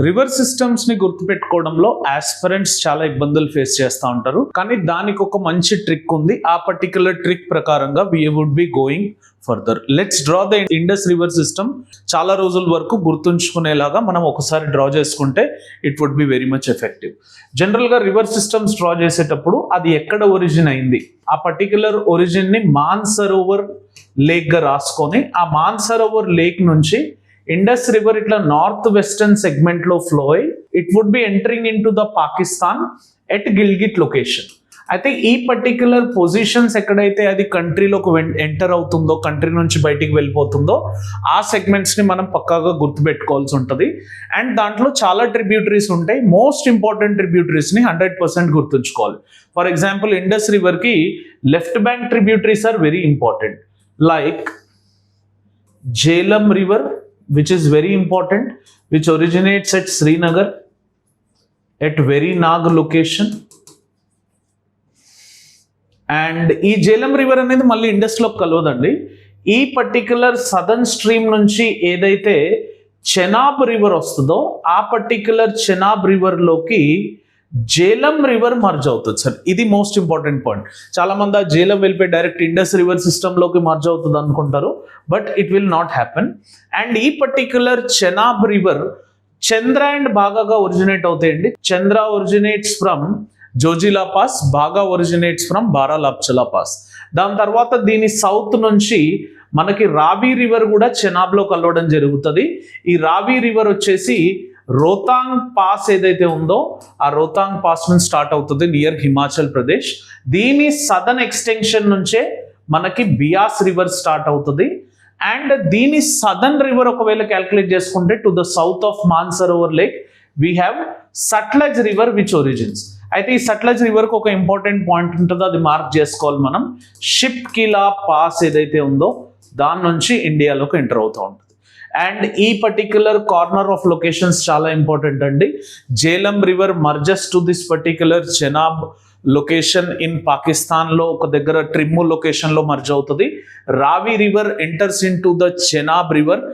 River systems ని గుర్తుపెట్టుకోవడంలో aspirants చాలా ఇబ్బందులు ఫేస్ చేస్తూ ఉంటారు. కానీ దానికి ఒక మంచి ట్రిక్ ఉంది. ఆ పర్టికులర్ ట్రిక్ ప్రకారంగా we would be going further. Let's draw the Indus river system. చాలా రోజుల వరకు గుర్తుంచుకునేలాగా మనం ఒకసారి డ్రా చేసుకుంటే it would be very much effective. జనరల్గా రివర్ సిస్టమ్స్ డ్రా చేసేటప్పుడు అది ఎక్కడ ఒరిజిన్ అయింది, ఆ పర్టికులర్ ఒరిజిన్ ని మాన్సరోవర్ లేక్ గా రాసుకొని, ఆ మాన్సరోవర్ లేక్ నుంచి ఇండస్ రివర్ ఇట్లా నార్త్ వెస్టర్న్ సెగ్మెంట్ లో ఫ్లో అయ్యి it would be entering in to the Pakistan at Gilgit location. అయితే ఈ పర్టికులర్ పొజిషన్స్ ఎక్కడైతే అది కంట్రీలోకి ఎంటర్ అవుతుందో, కంట్రీ నుంచి బయటికి వెళ్ళిపోతుందో, ఆ సెగ్మెంట్స్ ని మనం పక్కాగా గుర్తుపెట్టుకోవాల్సి ఉంటుంది. అండ్ దాంట్లో చాలా ట్రిబ్యూటరీస్ ఉంటాయి. మోస్ట్ ఇంపార్టెంట్ ట్రిబ్యూటరీస్ ని 100% గుర్తుంచుకోవాలి. ఫర్ ఎగ్జాంపుల్ ఇండస్ రివర్ కి left bank tributaries are very important, like Jhelum river, which is very important, which originates at Srinagar at Veri Nag location. And ఈ జేలం రివర్ అనేది మళ్ళీ ఇండస్లో కలవదండి. ఈ పర్టికులర్ సదర్న్ స్ట్రీమ్ నుంచి ఏదైతే Chenab river వస్తుందో ఆ పర్టికులర్ చెనాబ్ రివర్లోకి జేలం రివర్ మర్జ్ అవుతుంది సార్. ఇది మోస్ట్ ఇంపార్టెంట్ పాయింట్. చాలా మంది ఆ జేలం వెళ్ళిపోయి డైరెక్ట్ ఇండస్ రివర్ సిస్టంలోకి మర్జ్ అవుతుంది అనుకుంటారు, but it will not happen. And ఈ particular Chenab river Chandra and బాగాగా ఒరిజినేట్ అవుతాయండి. Chandra originates from Zojila pass, Bhaga originates from Baralachala pass. దాని తర్వాత దీని సౌత్ నుంచి మనకి రావి రివర్ కూడా చెనాబ్లో కలవడం జరుగుతుంది. ఈ రావి రివర్ వచ్చేసి రోతాంగ్ పాస్ ఏదైతే ఉందో ఆ రోతాంగ్ పాస్ నుంచి స్టార్ట్ అవుతుంది నియర్ హిమాచల్ ప్రదేశ్. దీని సదర్న్ ఎక్స్టెన్షన్ నుంచే మనకి బియాస్ రివర్ స్టార్ట్ అవుతుంది. అండ్ దీని సదర్న్ రివర్ ఒకవేళ క్యాల్కులేట్ చేసుకుంటే to the south of Mansarovar lake we have Sutlej river which origins. అయితే ఈ సట్లజ్ రివర్కి ఒక ఇంపార్టెంట్ పాయింట్ ఉంటుందో అది మార్క్ చేసుకోవాలి మనం. షిప్ కిలా పాస్ ఏదైతే ఉందో దాని నుంచి ఇండియాలోకి ఎంటర్ అవుతూ ఉంటుంది. అండ్ ఈ పర్టిక్యులర్ కార్నర్ ఆఫ్ లొకేషన్స్ చాలా ఇంపార్టెంట్ అండి. Jhelum river merges to this particular Chenab location in Pakistan లో ఒక దగ్గర ట్రిమ్ము లొకేషన్ లో మర్జ్ అవుతుంది. Ravi river enters in to the Chenab river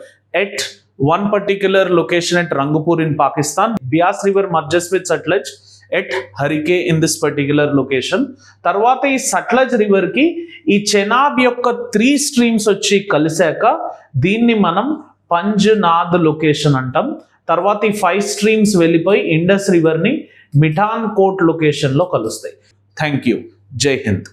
at one particular location at Rangpur in Pakistan. Beas river merges with Sutlej at Harike in this particular location. తర్వాత ఈ Sutlej river కి ఈ చెనాబ్ యొక్క 3 స్ట్రీమ్స్ వచ్చి కలిసాక దీన్ని మనం పంజ్నాద్ లొకేషన్ అంటాం. తర్వాత ఈ 5 స్ట్రీమ్స్ వెళ్ళిపోయి ఇండస్ రివర్ ని మిఠాన్ కోట్ లొకేషన్ లో కలుస్తాయి. Thank you. జై హింద్.